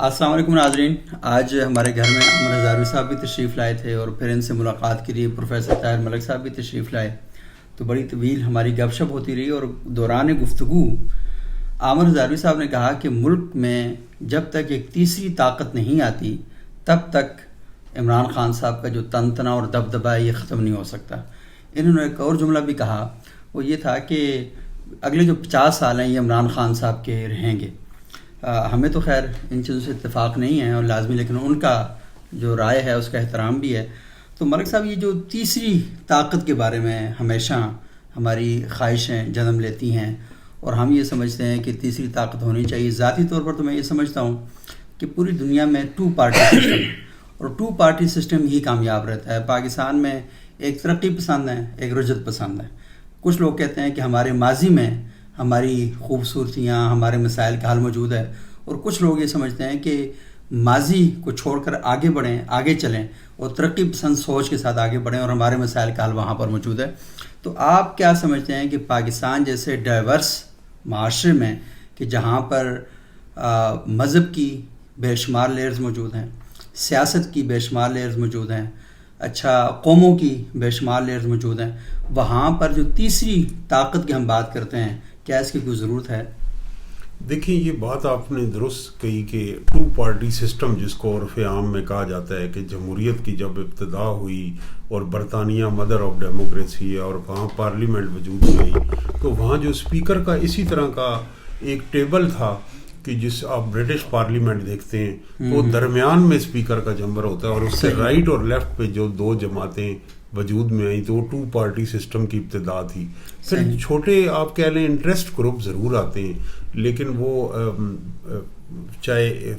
السلام علیکم ناظرین. آج ہمارے گھر میں عامر ہزاروی صاحب بھی تشریف لائے تھے اور پھر ان سے ملاقات کے لیے پروفیسر طاہر ملک صاحب بھی تشریف لائے. تو بڑی طویل ہماری گپ شپ ہوتی رہی اور دوران گفتگو عامر ہزاروی صاحب نے کہا کہ ملک میں جب تک ایک تیسری طاقت نہیں آتی تب تک عمران خان صاحب کا جو تنتنا اور دبدبہ ہے یہ ختم نہیں ہو سکتا. انہوں نے ایک اور جملہ بھی کہا, وہ یہ تھا کہ اگلے جو 50 سال ہیں یہ عمران خان صاحب کے رہیں گے. ہمیں تو خیر ان چیزوں سے اتفاق نہیں ہے اور لازمی, لیکن ان کا جو رائے ہے اس کا احترام بھی ہے. تو ملک صاحب, یہ جو تیسری طاقت کے بارے میں ہمیشہ ہماری خواہشیں جنم لیتی ہیں اور ہم یہ سمجھتے ہیں کہ تیسری طاقت ہونی چاہیے. ذاتی طور پر تو میں یہ سمجھتا ہوں کہ پوری دنیا میں 2 پارٹی سسٹم اور 2 پارٹی سسٹم ہی کامیاب رہتا ہے. پاکستان میں ایک ترقی پسند ہے, ایک رجعت پسند ہے. کچھ لوگ کہتے ہیں کہ ہمارے ماضی میں ہماری خوبصورتیاں, ہمارے مسائل کا حل موجود ہے, اور کچھ لوگ یہ سمجھتے ہیں کہ ماضی کو چھوڑ کر آگے بڑھیں, آگے چلیں اور ترقی پسند سوچ کے ساتھ آگے بڑھیں اور ہمارے مسائل کا حل وہاں پر موجود ہے. تو آپ کیا سمجھتے ہیں کہ پاکستان جیسے ڈائیورس معاشرے میں کہ جہاں پر مذہب کی بے شمار لیئرز موجود ہیں, سیاست کی بے شمار لیئرز موجود ہیں, قوموں کی بے شمار لیئرز موجود ہیں, وہاں پر جو تیسری طاقت کی ہم بات کرتے ہیں, کیا اس کی کوئی ضرورت ہے؟ دیکھیں, یہ بات آپ نے درست کہی کہ 2 پارٹی سسٹم جس کو عرف عام میں کہا جاتا ہے کہ جمہوریت کی جب ابتدا ہوئی اور برطانیہ مدر آف ڈیموکریسی ہے اور وہاں پارلیمنٹ وجود میں آئی, تو وہاں جو اسپیکر کا اسی طرح کا ایک ٹیبل تھا کہ جس آپ برٹش پارلیمنٹ دیکھتے ہیں وہ درمیان میں اسپیکر کا چیمبر ہوتا ہے اور اس سے رائٹ اور لیفٹ پہ جو 2 جماعتیں وجود میں آئیں تو وہ 2 پارٹی سسٹم کی ابتدا تھی. پھر چھوٹے آپ کہہ لیں انٹرسٹ گروپ ضرور آتے ہیں, لیکن وہ چاہے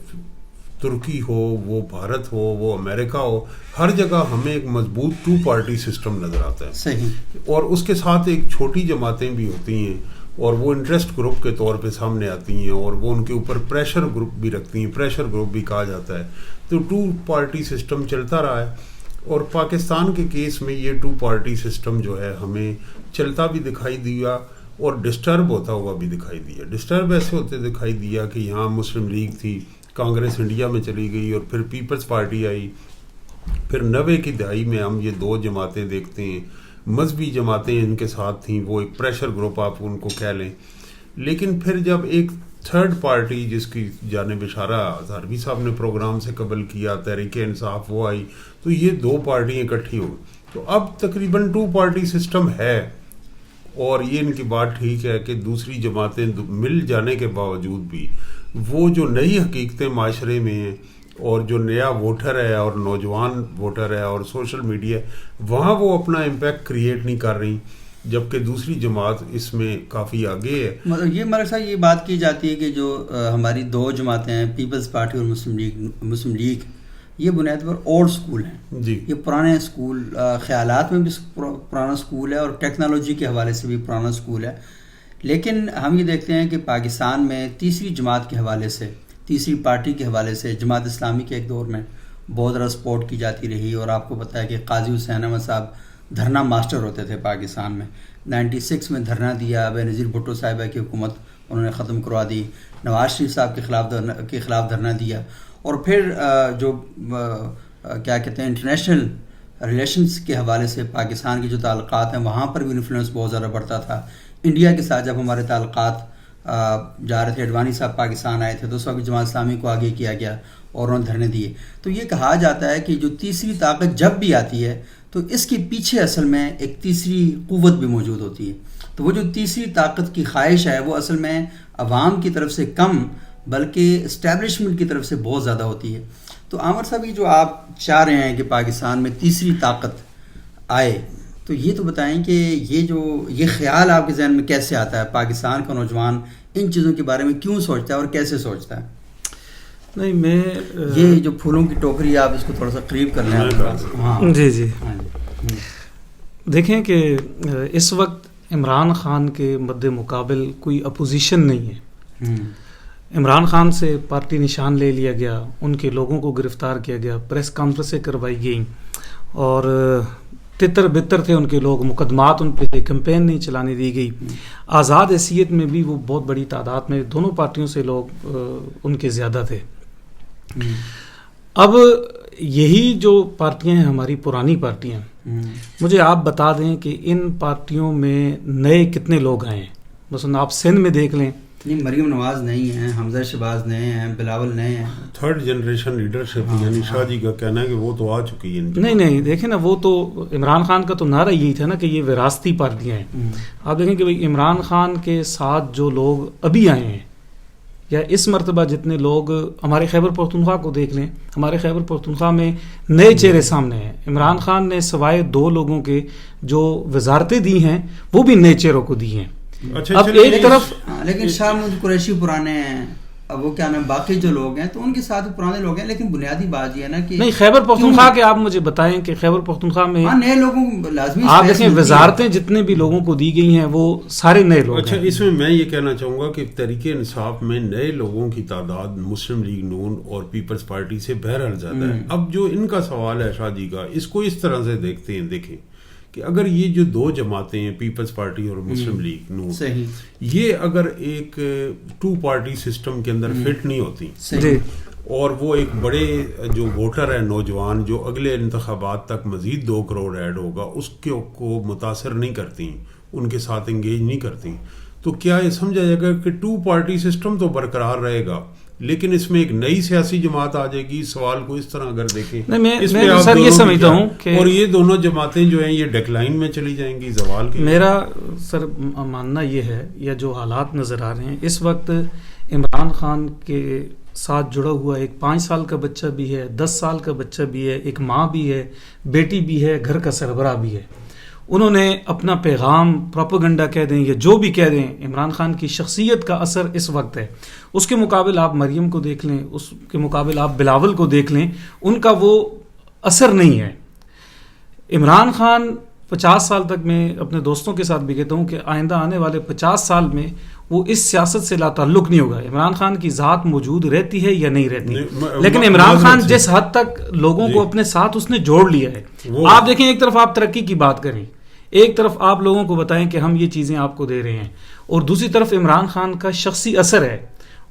ترکی ہو, وہ بھارت ہو, وہ امریکہ ہو, ہر جگہ ہمیں ایک مضبوط 2 پارٹی سسٹم نظر آتا ہے. صحیح. اور اس کے ساتھ ایک چھوٹی جماعتیں بھی ہوتی ہیں اور وہ انٹرسٹ گروپ کے طور پہ سامنے آتی ہیں اور وہ ان کے اوپر پریشر گروپ بھی رکھتی ہیں, پریشر گروپ بھی کہا جاتا ہے. تو 2 پارٹی سسٹم چلتا رہا ہے اور پاکستان کے کیس میں یہ 2 پارٹی سسٹم جو ہے ہمیں چلتا بھی دکھائی دیا اور ڈسٹرب ہوتا ہوا بھی دکھائی دیا. ڈسٹرب ایسے ہوتے دکھائی دیا کہ یہاں مسلم لیگ تھی, کانگریس انڈیا میں چلی گئی اور پھر پیپلز پارٹی آئی. پھر 90 کی دہائی میں ہم یہ 2 جماعتیں دیکھتے ہیں, مذہبی جماعتیں ان کے ساتھ تھیں, وہ ایک پریشر گروپ آپ ان کو کہہ لیں. لیکن پھر جب ایک 3rd پارٹی جس کی جانب اشارہ ہزاروی صاحب نے پروگرام سے قبل کیا, تحریک انصاف, وہ آئی, تو یہ 2 پارٹیاں اکٹھی ہو گئی. تو اب تقریباً 2 پارٹی سسٹم ہے اور یہ ان کی بات ٹھیک ہے کہ دوسری جماعتیں مل جانے کے باوجود بھی وہ جو نئی حقیقتیں معاشرے میں ہیں اور جو نیا ووٹر ہے اور نوجوان ووٹر ہے اور سوشل میڈیا ہے, وہاں وہ اپنا امپیکٹ کریٹ نہیں کر رہی, جبکہ دوسری جماعت اس میں کافی آگے ہے. مطلب یہ ملک صاحب یہ بات کی جاتی ہے کہ جو ہماری 2 جماعتیں ہیں, پیپلز پارٹی اور مسلم لیگ, یہ بنیاد پر اولڈ سکول ہیں. جی, یہ پرانے سکول, خیالات میں بھی پرانا سکول ہے اور ٹیکنالوجی کے حوالے سے بھی پرانا سکول ہے. لیکن ہم یہ دیکھتے ہیں کہ پاکستان میں تیسری جماعت کے حوالے سے, تیسری پارٹی کے حوالے سے جماعت اسلامی کے ایک دور میں بہت زیادہ سپورٹ کی جاتی رہی. اور آپ کو پتہ ہے کہ قاضی حسین احمد صاحب دھرنا ماسٹر ہوتے تھے پاکستان میں. 96 میں دھرنا دیا, بے نظیر بھٹو صاحبہ کی حکومت انہوں نے ختم کروا دی, نواز شریف صاحب کے خلاف دھرنا دیا. اور پھر جو کیا کہتے ہیں انٹرنیشنل ریلیشنز کے حوالے سے پاکستان کے جو تعلقات ہیں وہاں پر بھی انفلوئنس بہت زیادہ بڑھتا تھا. انڈیا کے ساتھ جب ہمارے تعلقات جا رہے تھے, اڈوانی صاحب پاکستان آئے تھے تو اس وقت جماعت اسلامی کو آگے کیا گیا اور انہوں نے دھرنے دیے. تو یہ کہا جاتا ہے کہ جو تیسری طاقت جب بھی آتی ہے تو اس کے پیچھے اصل میں ایک تیسری قوت بھی موجود ہوتی ہے. تو وہ جو تیسری طاقت کی خواہش ہے وہ اصل میں عوام کی طرف سے کم بلکہ اسٹیبلشمنٹ کی طرف سے بہت زیادہ ہوتی ہے. تو عامر صاحب, یہ جو آپ چاہ رہے ہیں کہ پاکستان میں تیسری طاقت آئے, تو یہ تو بتائیں کہ یہ خیال آپ کے ذہن میں کیسے آتا ہے؟ پاکستان کا نوجوان ان چیزوں کے بارے میں کیوں سوچتا ہے اور کیسے سوچتا ہے؟ نہیں, میں یہ جو پھولوں کی ٹوکری, آپ اس کو تھوڑا سا قریب کر لیں. ہاں جی, دیکھیں کہ اس وقت عمران خان کے مد مقابل کوئی اپوزیشن نہیں ہے. عمران خان سے پارٹی نشان لے لیا گیا, ان کے لوگوں کو گرفتار کیا گیا, پریس کانفرنسیں کروائی گئیں اور تتر بتر تھے ان کے لوگ, مقدمات ان پہ تھے, کیمپین نہیں چلانے دی گئی. آزاد حیثیت میں بھی وہ بہت بڑی تعداد میں دونوں پارٹیوں سے لوگ ان کے زیادہ تھے. اب یہی جو پارٹیاں ہیں ہماری پرانی پارٹیاں، مجھے آپ بتا دیں کہ ان پارٹیوں میں نئے کتنے لوگ آئے ہیں؟ مثلا آپ سندھ میں دیکھ لیں، مریم نواز نئی ہیں، حمزہ شہباز نئے ہیں، بلاول نئے ہیں، تھرڈ جنریشن لیڈرشپ، یعنی شاہ جی کا کہنا ہے کہ وہ تو آ چکی ہے. نہیں دیکھیں نا، وہ تو عمران خان کا تو نعرہ یہی تھا نا کہ یہ وراثتی پارٹیاں ہیں. آپ دیکھیں کہ بھئی عمران خان کے ساتھ جو لوگ ابھی آئے ہیں یا اس مرتبہ جتنے لوگ، ہمارے خیبر پختونخوا کو دیکھ لیں، ہمارے خیبر پختونخوا میں نئے چہرے سامنے ہیں. عمران خان نے سوائے 2 لوگوں کے جو وزارتیں دی ہیں وہ بھی نئے چہروں کو دی ہیں. اب ایک طرف لیکن شاہ محمود قریشی پرانے ہیں، اب وہ کیا نام، باقی جو لوگ ہیں تو ان کے ساتھ پرانے لوگ ہیں، لیکن بنیادی بات یہ ہے نا کہ نہیں، خیبر پختونخوا کے آپ مجھے بتائیں کہ خیبر پختونخوا میں نئے لوگوں لازمی آپ دیکھیں وزارتیں جتنے بھی لوگوں کو دی گئی ہیں وہ سارے نئے لوگ ہیں. اچھا، اس میں یہ کہنا چاہوں گا کہ تحریک انصاف میں نئے لوگوں کی تعداد مسلم لیگ نون اور پیپلز پارٹی سے بہرحال زیادہ ہے. اب جو ان کا سوال ہے شاہ جی کا، اس کو اس طرح سے دیکھتے ہیں، دیکھیں کہ اگر یہ جو 2 جماعتیں ہیں، پیپلز پارٹی اور مسلم لیگ نون، یہ اگر ایک 2 پارٹی سسٹم کے اندر فٹ نہیں ہوتی اور وہ ایک بڑے جو ووٹر ہے نوجوان جو اگلے انتخابات تک مزید 2 کروڑ ایڈ ہوگا اس کو متاثر نہیں کرتی، ان کے ساتھ انگیج نہیں کرتی، تو کیا یہ سمجھا جائے گا کہ 2 پارٹی سسٹم تو برقرار رہے گا لیکن اس میں ایک نئی سیاسی جماعت آ جائے گی؟ سوال کو اس طرح اگر دیکھیں، میں سر یہ سمجھتا ہوں کہ اور یہ دونوں جماعتیں جو ہیں یہ ڈیکلائن میں چلی جائیں گی، زوال کے. میرا سر ماننا یہ ہے، یا جو حالات نظر آ رہے ہیں اس وقت، عمران خان کے ساتھ جڑا ہوا ایک 5 سال کا بچہ بھی ہے، 10 سال کا بچہ بھی ہے، ایک ماں بھی ہے، بیٹی بھی ہے، گھر کا سربراہ بھی ہے. انہوں نے اپنا پیغام، پروپیگنڈا کہہ دیں یا جو بھی کہہ دیں، عمران خان کی شخصیت کا اثر اس وقت ہے. اس کے مقابل آپ مریم کو دیکھ لیں، اس کے مقابل آپ بلاول کو دیکھ لیں، ان کا وہ اثر نہیں ہے. عمران خان 50 سال تک، میں اپنے دوستوں کے ساتھ بھی کہتا ہوں کہ آئندہ آنے والے 50 سال میں وہ اس سیاست سے لا تعلق نہیں ہوگا. عمران خان کی ذات موجود رہتی ہے یا نہیں رہتی، لیکن عمران خان جس حد تک لوگوں کو اپنے ساتھ اس نے جوڑ لیا ہے. آپ دیکھیں، ایک طرف آپ ترقی کی بات کریں، ایک طرف آپ لوگوں کو بتائیں کہ ہم یہ چیزیں آپ کو دے رہے ہیں، اور دوسری طرف عمران خان کا شخصی اثر ہے.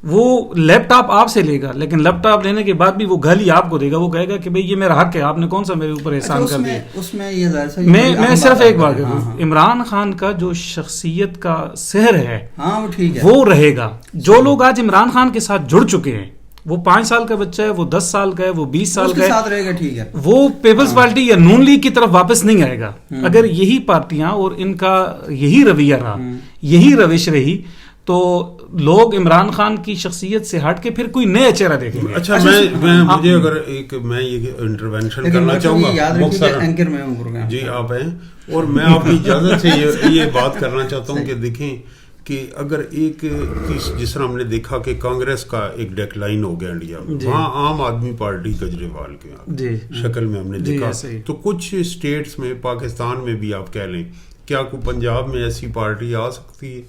وہ لیپ ٹاپ آپ سے لے گا، لیکن لیپ ٹاپ لینے کے بعد بھی وہ گالی آپ کو دے گا. وہ کہے گا کہ بھئی یہ میرا حق ہے، آپ نے کون سا میرے اوپر احسان کر دیا. اس میں یہ ظاہر ہے، میں صرف ایک بات کہوں، عمران خان کا جو شخصیت کا سحر ہے وہ رہے گا. جو لوگ آج عمران خان کے ساتھ جڑ چکے ہیں، وہ 5 سال کا بچہ ہے، وہ 10 سال کا ہے، وہ 20 سال کا ہے، وہ پیپلز پارٹی یا نون لیگ کی طرف واپس نہیں آئے گا. اگر یہی پارٹیاں اور ان کا یہی رویہ رہا، یہی روش رہی، تو لوگ عمران خان کی شخصیت سے ہٹ کے پھر کوئی نیا چہرہ دیکھیں گے. اچھا، مجھے اگر میں یہ انٹروینشن کرنا چاہوں گا، جی آپ ہیں، اور میں آپ کی اجازت سے یہ بات کرنا چاہتا ہوں کہ دیکھیں کہ اگر ایک جس طرح ہم نے دیکھا کہ کانگریس کا ایک ڈیکلائن ہو گیا انڈیا میں، وہاں عام آدمی پارٹی کجریوال کے شکل میں ہم نے دیکھا، تو کچھ اسٹیٹس میں، پاکستان میں بھی آپ کہہ لیں، کیا کوئی پنجاب میں ایسی پارٹی آ سکتی ہے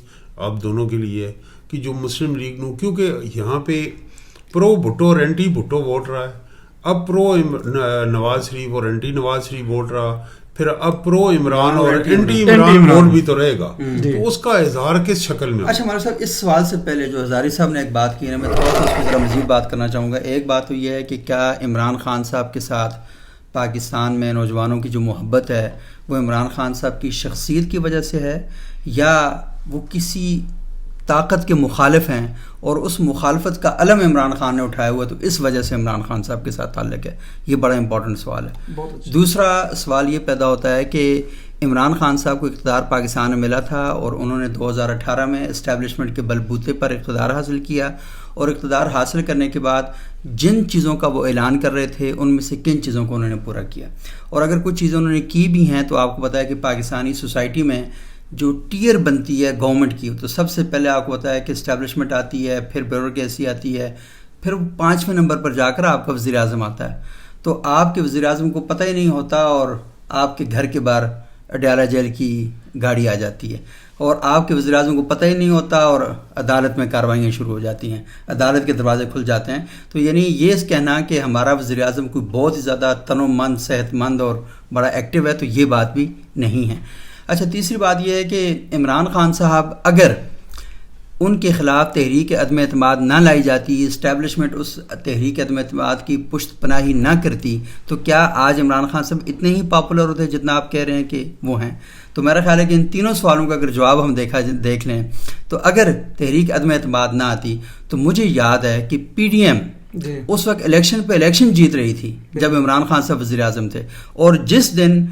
آپ دونوں کے لیے کہ جو مسلم لیگ نو، کیونکہ یہاں پہ پرو بھٹو اور اینٹی بھٹو ووٹ رہا ہے، اب پرو نواز شریف اور اینٹی نواز شریف ووٹ رہا، پھر اب پرو عمران اور اینٹی عمران ووٹ بھی تو رہے گا، تو اس کا اظہار کس شکل میں؟ اچھا ہمارے صاحب، اس سوال سے پہلے جو ہزاری صاحب نے ایک بات کی ہے، میں تھوڑا سا اس کی ذرا مزید بات کرنا چاہوں گا. ایک بات تو یہ ہے کہ کیا عمران خان صاحب کے ساتھ پاکستان میں نوجوانوں کی جو محبت ہے وہ عمران خان صاحب کی شخصیت کی وجہ سے ہے، یا وہ کسی طاقت کے مخالف ہیں اور اس مخالفت کا علم عمران خان نے اٹھایا ہوا تو اس وجہ سے عمران خان صاحب کے ساتھ تعلق ہے؟ یہ بڑا امپورٹنٹ سوال ہے. دوسرا سوال یہ پیدا ہوتا ہے کہ عمران خان صاحب کو اقتدار پاکستان میں ملا تھا اور انہوں نے 2018 میں اسٹیبلشمنٹ کے بلبوتے پر اقتدار حاصل کیا، اور اقتدار حاصل کرنے کے بعد جن چیزوں کا وہ اعلان کر رہے تھے ان میں سے کن چیزوں کو انہوں نے پورا کیا، اور اگر کچھ چیزیں انہوں نے کی بھی ہیں تو آپ کو پتہ ہے کہ پاکستانی سوسائٹی میں جو ٹیئر بنتی ہے گورنمنٹ کی، تو سب سے پہلے آپ کو پتہ ہے کہ اسٹیبلشمنٹ آتی ہے، پھر بیوروکریسی آتی ہے، پھر 5ویں نمبر پر جا کر آپ کا وزیر اعظم آتا ہے. تو آپ کے وزیر اعظم کو پتہ ہی نہیں ہوتا اور آپ کے گھر کے باہر اڈیالہ جیل کی گاڑی آ جاتی ہے، اور آپ کے وزیر اعظم کو پتہ ہی نہیں ہوتا اور عدالت میں کارروائیاں شروع ہو جاتی ہیں، عدالت کے دروازے کھل جاتے ہیں. تو یعنی یہ کہنا کہ ہمارا وزیر اعظم کوئی بہت ہی زیادہ تنومند، صحت مند اور بڑا ایکٹیو ہے، تو یہ بات بھی نہیں ہے. اچھا، تیسری بات یہ ہے کہ عمران خان صاحب اگر ان کے خلاف تحریک عدم اعتماد نہ لائی جاتی, اسٹیبلشمنٹ اس تحریک عدم اعتماد کی پشت پناہی نہ کرتی, تو کیا آج عمران خان صاحب اتنے ہی پاپولر ہوتے جتنا آپ کہہ رہے ہیں کہ وہ ہیں؟ تو میرا خیال ہے کہ ان تینوں سوالوں کا اگر جواب ہم دیکھ لیں تو اگر تحریک عدم اعتماد نہ آتی تو مجھے یاد ہے کہ پی ڈی ایم اس وقت الیکشن جیت رہی تھی جب عمران خان صاحب وزیر اعظم تھے, اور جس دن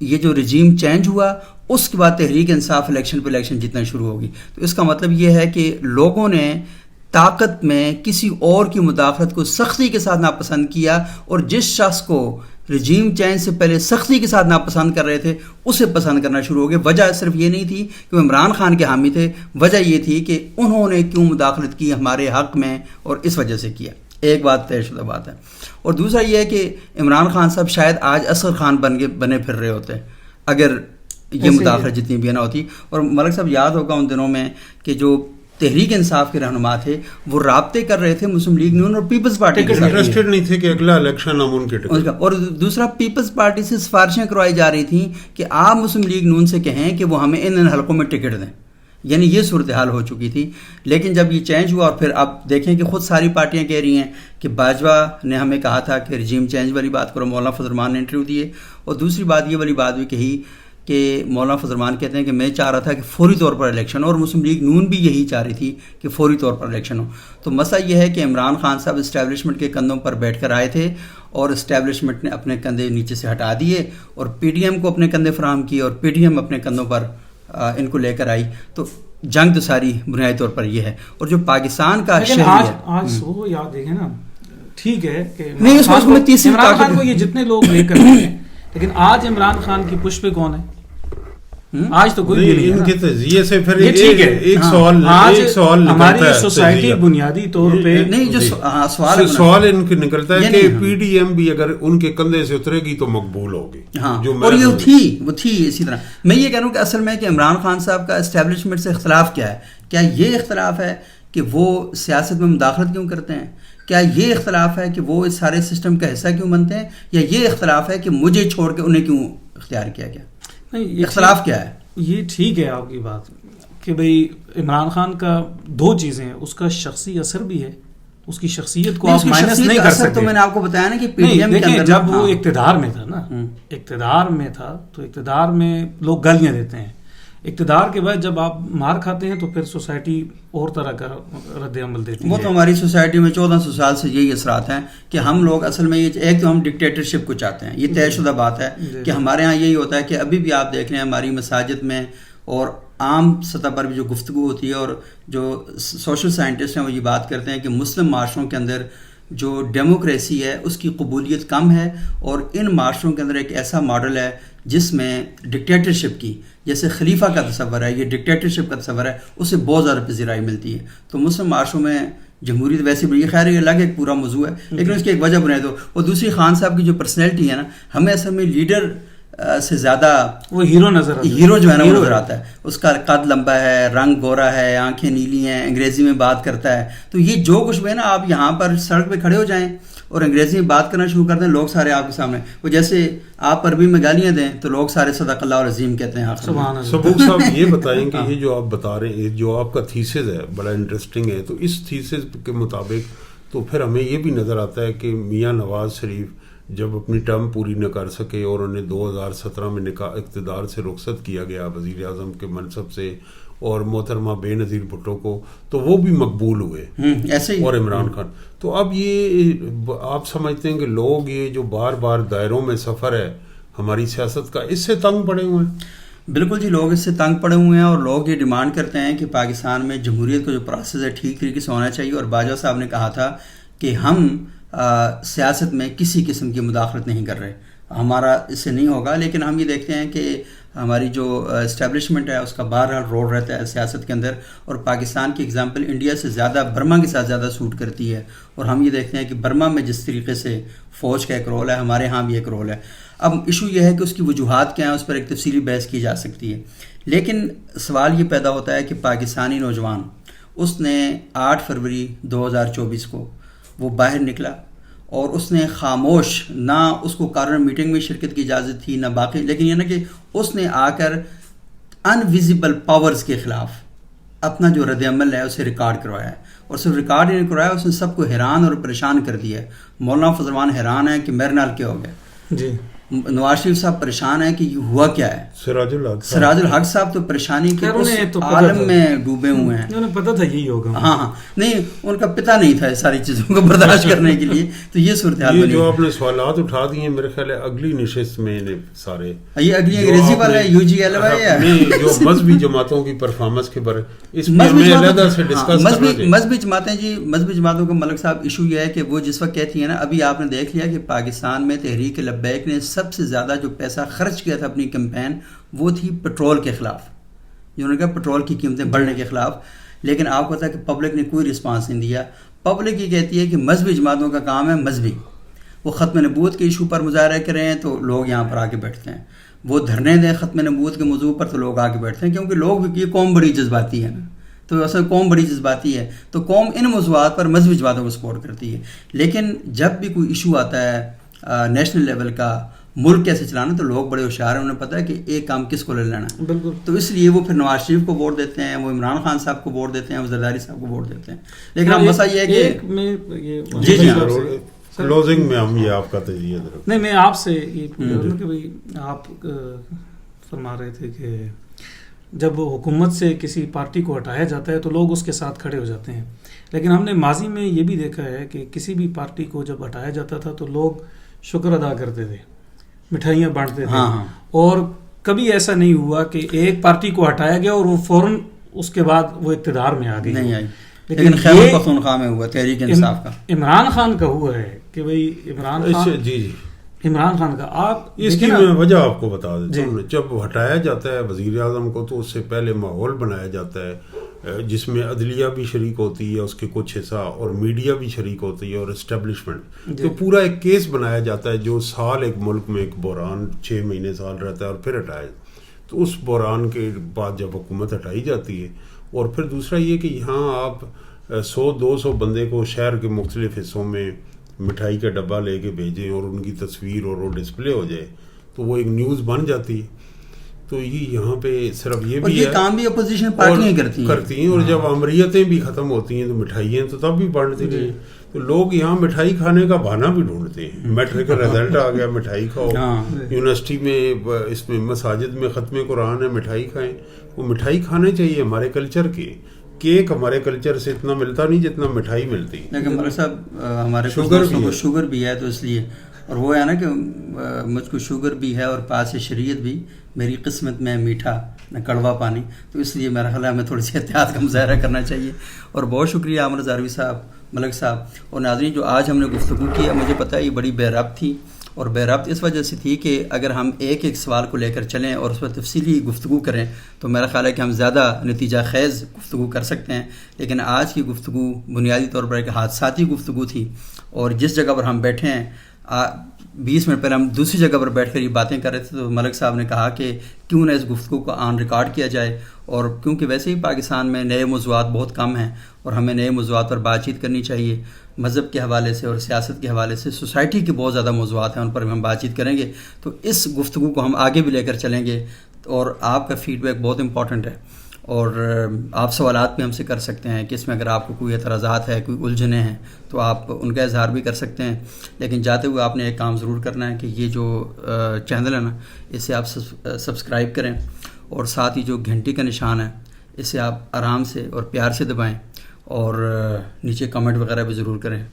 یہ جو رجیم چینج ہوا اس کے بعد تحریک انصاف الیکشن جیتنا شروع ہوگی. تو اس کا مطلب یہ ہے کہ لوگوں نے طاقت میں کسی اور کی مداخلت کو سختی کے ساتھ ناپسند کیا, اور جس شخص کو رجیم چینج سے پہلے سختی کے ساتھ ناپسند کر رہے تھے اسے پسند کرنا شروع ہو گئے. وجہ صرف یہ نہیں تھی کہ وہ عمران خان کے حامی تھے, وجہ یہ تھی کہ انہوں نے کیوں مداخلت کی ہمارے حق میں, اور اس وجہ سے کیا. ایک بات طے شدہ بات ہے. اور دوسرا یہ ہے کہ عمران خان صاحب شاید آج اصغر خان بنے پھر رہے ہوتے اگر یہ مداخلت جتنی بھی نہ ہوتی. اور ملک صاحب یاد ہوگا ان دنوں میں کہ جو تحریک انصاف کے رہنما تھے وہ رابطے کر رہے تھے مسلم لیگ نون اور پیپلز پارٹی کے ساتھ, انٹرسٹڈ نہیں تھے کہ اگلا الیکشن ہم ان کے ٹکٹ. اور دوسرا پیپلز پارٹی سے سفارشیں کروائی جا رہی تھیں کہ آپ مسلم لیگ نون سے کہیں کہ وہ ہمیں ان حلقوں میں ٹکٹ دیں, یعنی یہ صورتحال ہو چکی تھی. لیکن جب یہ چینج ہوا, اور پھر آپ دیکھیں کہ خود ساری پارٹیاں کہہ رہی ہیں کہ باجوہ نے ہمیں کہا تھا کہ رجیم چینج والی بات کرو, مولانا فضل الرحمان نے انٹرویو دیے, اور دوسری بات یہ والی بات بھی کہی کہ مولانا فضل الرحمان کہتے ہیں کہ میں چاہ رہا تھا کہ فوری طور پر الیکشن, اور مسلم لیگ نون بھی یہی چاہ رہی تھی کہ فوری طور پر الیکشن ہو. تو مسئلہ یہ ہے کہ عمران خان صاحب اسٹیبلشمنٹ کے کندھوں پر بیٹھ کر آئے تھے, اور اسٹیبلشمنٹ نے اپنے کندھے نیچے سے ہٹا دیے اور پی ڈی ایم کو اپنے کندھے فراہم کیے, اور پی ڈی ایم اپنے کندھوں پر ان کو لے کر آئی. تو جنگ تو ساری بنیادی طور پر یہ ہے. اور جو پاکستان کا آج وہ یاد دیکھیں نا, ٹھیک ہے کہ نہیں اس میں تیسری عمران خان کو یہ جتنے لوگ لے کر ہیں, لیکن آج عمران خان کی پش پہ کون ہے؟ آج تو کوئی نہیں. ان کے تجزیے سے پھر ایک سوال ہماری سوسائٹی بنیادی طور پہ نہیں, جو سوال ان کے نکلتا ہے کہ پی ڈی ایم بھی اگر ان کے کندھے سے اترے گی تو مقبول ہوگی. اور یہ تھی اسی طرح. میں یہ کہہ رہا ہوں کہ اصل میں کہ عمران خان صاحب کا اسٹیبلشمنٹ سے اختلاف کیا ہے؟ کیا یہ اختلاف ہے کہ وہ سیاست میں مداخلت کیوں کرتے ہیں؟ کیا یہ اختلاف ہے کہ وہ اس سارے سسٹم کا حصہ کیوں بنتے ہیں؟ یا یہ اختلاف ہے کہ مجھے چھوڑ کے انہیں کیوں اختیار کیا گیا؟ اختلاف کیا ہے؟ یہ ٹھیک ہے آپ کی بات کہ بھئی عمران خان کا دو چیزیں ہیں, اس کا شخصی اثر بھی ہے, اس کی شخصیت کو آپ مائنس نہیں کر سکتے. تو میں نے آپ کو بتایا نا کہ پی ڈی ایم کے اندر جب وہ اقتدار میں تھا نا, اقتدار میں تھا تو اقتدار میں لوگ گالیاں دیتے ہیں. اقتدار کے بعد جب آپ مار کھاتے ہیں تو پھر سوسائٹی اور طرح کا رد عمل دیتی ہے. وہ تو ہماری سوسائٹی میں 1400 سال سے یہی اثرات ہیں کہ ہم لوگ اصل میں یہ ایک تو ہم ڈکٹیٹرشپ کو چاہتے ہیں, یہ طے شدہ بات ہے کہ ہمارے ہاں یہی ہوتا ہے کہ ابھی بھی آپ دیکھ رہے ہیں ہماری مساجد میں اور عام سطح پر بھی جو گفتگو ہوتی ہے, اور جو سوشل سائنٹسٹ ہیں وہ یہ بات کرتے ہیں کہ مسلم معاشروں کے اندر جو ڈیموکریسی ہے اس کی قبولیت کم ہے, اور ان معاشروں کے اندر ایک ایسا ماڈل ہے جس میں ڈکٹیٹرشپ کی, جیسے خلیفہ کا تصور ہے, یہ ڈکٹیٹرشپ کا تصور ہے, اسے بہت زیادہ پذیرائی ملتی ہے. تو مسلم معاشروں میں جمہوریت ویسے بھی, خیر یہ الگ ایک پورا موضوع ہے, لیکن اس کی ایک وجہ بنائے دو. اور دوسری خان صاحب کی جو پرسنالٹی ہے نا, ہمیں اصل میں لیڈر سے زیادہ وہ ہیرو جو ہے نا وہ نظر آتا ہے. اس کا قد لمبا ہے, رنگ گورا ہے, آنکھیں نیلی ہیں, انگریزی میں بات کرتا ہے. تو یہ جو کچھ بھی ہے نا, آپ یہاں پر سڑک پہ کھڑے ہو جائیں اور انگریزی میں بات کرنا شروع کر دیں, لوگ سارے آپ کے سامنے, وہ جیسے آپ عربی میں گالیاں دیں تو لوگ سارے صدق اللہ العظیم کہتے ہیں. سبوک صاحب یہ بتائیں کہ یہ جو آپ بتا رہے ہیں, جو آپ کا تھیسز ہے بڑا انٹرسٹنگ ہے, تو اس تھیسز کے مطابق تو پھر ہمیں یہ بھی نظر آتا ہے کہ میاں نواز شریف جب اپنی ٹرم پوری نہ کر سکے اور انہیں 2017 میں اقتدار سے رخصت کیا گیا وزیر اعظم کے منصب سے, اور محترمہ بے نظیر بھٹو کو, تو وہ بھی مقبول ہوئے ایسے ہی, اور عمران خان. تو اب یہ آپ سمجھتے ہیں کہ لوگ یہ جو بار بار دائروں میں سفر ہے ہماری سیاست کا, اس سے تنگ پڑے ہوئے ہیں؟ بالکل جی, لوگ اس سے تنگ پڑے ہوئے ہیں, اور لوگ یہ ڈیمانڈ کرتے ہیں کہ پاکستان میں جمہوریت کا جو پروسیس ہے ٹھیک طریقے سے ہونا چاہیے. اور باجوہ صاحب نے کہا تھا کہ ہم سیاست میں کسی قسم کی مداخلت نہیں کر رہے, ہمارا اس سے نہیں ہوگا. لیکن ہم یہ دیکھتے ہیں کہ ہماری جو اسٹیبلشمنٹ ہے اس کا بہرحال رول رہتا ہے سیاست کے اندر, اور پاکستان کی اگزامپل انڈیا سے زیادہ برما کے ساتھ زیادہ سوٹ کرتی ہے. اور ہم یہ دیکھتے ہیں کہ برما میں جس طریقے سے فوج کا ایک رول ہے, ہمارے ہاں بھی ایک رول ہے. اب ایشو یہ ہے کہ اس کی وجوہات کیا ہیں, اس پر ایک تفصیلی بحث کی جا سکتی ہے. لیکن سوال یہ پیدا ہوتا ہے کہ پاکستانی نوجوان, اس نے 8 فروری 2024 کو وہ باہر نکلا, اور اس نے خاموش, نہ اس کو کارنر میٹنگ میں شرکت کی اجازت تھی نہ باقی, لیکن یہ نا کہ اس نے آ کر انویزیبل پاورز کے خلاف اپنا جو رد عمل ہے اسے ریکارڈ کروایا ہے، اور صرف ریکارڈ نہیں کروایا، اس نے سب کو حیران اور پریشان کر دیا ہے۔ مولانا فضل الرحمان حیران ہے کہ میرے نال کیا ہو گیا، جی نواز شریف صاحب پریشان ہیں کہ یہ ہوا کیا ہے، سراج الحق صاحب تو پریشانی کے اس عالم میں ڈوبے ہوئے ہیں، انہیں پتہ تھا یہی ہوگا۔ ہاں نہیں، ان کا پتہ نہیں تھا ساری چیزوں کو برداشت کرنے کے لیے، تو یہ صورتحال یہ جو آپ نے سوالات اٹھا دیے میرے خیال ہے اگلی نشست میں سارے یہ اگلی انگریزی والا یو جی ایل جو مذہبی جماعتوں کی پرفارمنس کے بارے اس میں ہمیں علیحدہ سے ڈسکس کرنا چاہیے۔ مذہبی جماعتیں جی، مذہبی جماعتوں کا ملک صاحب ایشو یہ ہے کہ وہ جس وقت کہتی ہیں نا، ابھی آپ نے دیکھ لیا کہ پاکستان میں تحریک لبیک نے سب سے زیادہ جو پیسہ خرچ کیا تھا اپنی کیمپین وہ تھی پیٹرول کے خلاف، جنہوں نے کہا پیٹرول کی قیمتیں بڑھنے کے خلاف، لیکن آپ کو پتا ہے کہ پبلک نے کوئی رسپانس نہیں دیا۔ پبلک یہ کہتی ہے کہ مذہبی جماعتوں کا کام ہے مذہبی، وہ ختم نبوت کے ایشو پر مظاہرے کریں تو لوگ یہاں پر آ کے بیٹھتے ہیں، وہ دھرنے دیں ختم نبوت کے موضوع پر تو لوگ آ کے بیٹھتے ہیں، کیونکہ لوگ یہ قوم بڑی جذباتی ہے نا، تو اصل قوم بڑی جذباتی ہے، تو قوم ان موضوعات پر مذہبی جماعتوں کو سپورٹ کرتی ہے۔ لیکن جب بھی کوئی ایشو آتا ہے نیشنل لیول کا، ملک کیسے چلانا، تو لوگ بڑے ہوشیار ہیں، انہیں پتہ ہے کہ ایک کام کس کو لے لینا ہے، بالکل، تو اس لیے وہ پھر نواز شریف کو ووٹ دیتے ہیں، وہ عمران خان صاحب کو ووٹ دیتے ہیں، وہ زرداری صاحب کو ووٹ دیتے ہیں۔ لیکن اب مسئلہ یہ ہے کہ جی کلوزنگ میں ہم یہ آپ کا تجزیہ نہیں، میں آپ سے یہ پوچھ رہا ہوں کہ بھائی آپ فرما رہے تھے کہ جب حکومت سے کسی پارٹی کو ہٹایا جاتا ہے تو لوگ اس کے ساتھ کھڑے ہو جاتے ہیں، لیکن ہم نے ماضی میں یہ بھی دیکھا ہے کہ کسی بھی پارٹی کو جب ہٹایا جاتا تھا تو لوگ شکر ادا کرتے تھے، مٹھائیاں بانٹتے تھے، اور کبھی ایسا نہیں ہوا کہ ایک پارٹی کو ہٹایا گیا اور وہ فوراً اس کے بعد وہ اقتدار میں آ گئی، نہیں آئی۔ لیکن خیبر پختونخوا میں ہوا تحریک انصاف کا، عمران خان کا ہوا ہے کہ بھائی عمران خان کا آپ اس کی میں وجہ آپ کو بتا دیتا ہوں۔ جب ہٹایا جاتا ہے وزیر اعظم کو تو اس سے پہلے ماحول بنایا جاتا ہے جس میں عدلیہ بھی شریک ہوتی ہے، اس کے کچھ حصہ، اور میڈیا بھی شریک ہوتی ہے، اور اسٹیبلشمنٹ، تو پورا ایک کیس بنایا جاتا ہے جو سال ایک ملک میں ایک بحران 6 مہینے سال رہتا ہے اور پھر ہٹایا، تو اس بحران کے بعد جب حکومت ہٹائی جاتی ہے، اور پھر دوسرا یہ کہ یہاں آپ 100-200 بندے کو شہر کے مختلف حصوں میں مٹھائی کا ڈبہ لے کے بھیجیں اور ان کی تصویر اور وہ ڈسپلے ہو جائے تو وہ ایک نیوز بن جاتی ہے۔ تو یہ یہاں پہ صرف یہ بھی ہے، کام بھی اپوزیشن پارٹیاں کرتی ہیں، اور جب امریتیں بھی ختم ہوتی ہیں تو مٹھائیاں تو تب بھی بانٹتی ہیں، تو لوگ یہاں مٹھائی کھانے کا بہانہ بھی ڈھونڈتے ہیں۔ میٹرک کا رزلٹ آ گیا، مٹھائی کھاؤ، یونیورسٹی میں، اس میں مساجد میں ختم قرآن ہے، مٹھائی کھائیں۔ وہ مٹھائی کھانے چاہیے، ہمارے کلچر کے کیک ہمارے کلچر سے اتنا ملتا نہیں جتنا مٹھائی ملتی ہے، لیکن ملک صاحب ہمارے شوگر بھی ہے، تو اس لیے، اور وہ ہے نا کہ مجھ کو شوگر بھی ہے اور پاس شریعت بھی، میری قسمت میں میٹھا نہ کڑوا پانی، تو اس لیے میرا خیال ہے ہمیں تھوڑی سی احتیاط کا مظاہرہ کرنا چاہیے۔ اور بہت شکریہ عامر ہزاروی صاحب، ملک صاحب اور ناظرین جو آج ہم نے گفتگو کی ہے، مجھے پتہ ہے یہ بڑی بے ربط تھی، اور بے ربط اس وجہ سے تھی کہ اگر ہم ایک ایک سوال کو لے کر چلیں اور اس پر تفصیلی گفتگو کریں تو میرا خیال ہے کہ ہم زیادہ نتیجہ خیز گفتگو کر سکتے ہیں، لیکن آج کی گفتگو بنیادی طور پر ایک حادثاتی گفتگو تھی، اور جس جگہ پر ہم بیٹھے ہیں 20 منٹ پہلے ہم دوسری جگہ پر بیٹھ کر یہ باتیں کر رہے تھے، تو ملک صاحب نے کہا کہ کیوں نہ اس گفتگو کو آن ریکارڈ کیا جائے، اور کیونکہ ویسے ہی پاکستان میں نئے موضوعات بہت کم ہیں اور ہمیں نئے موضوعات پر بات چیت کرنی چاہیے، مذہب کے حوالے سے اور سیاست کے حوالے سے، سوسائٹی کے بہت زیادہ موضوعات ہیں، ان پر ہم بات چیت کریں گے، تو اس گفتگو کو ہم آگے بھی لے کر چلیں گے، اور آپ کا فیڈ بیک بہت امپورٹنٹ ہے، اور آپ سوالات بھی ہم سے کر سکتے ہیں کہ اس میں اگر آپ کو کوئی اعتراضات ہے، کوئی الجھنیں ہیں تو آپ ان کا اظہار بھی کر سکتے ہیں، لیکن جاتے ہوئے آپ نے ایک کام ضرور کرنا ہے کہ یہ جو چینل ہے نا، اسے آپ سبسکرائب کریں، اور ساتھ ہی جو گھنٹی کا نشان ہے اسے آپ آرام سے اور پیار سے دبائیں، اور نیچے کمنٹ وغیرہ بھی ضرور کریں۔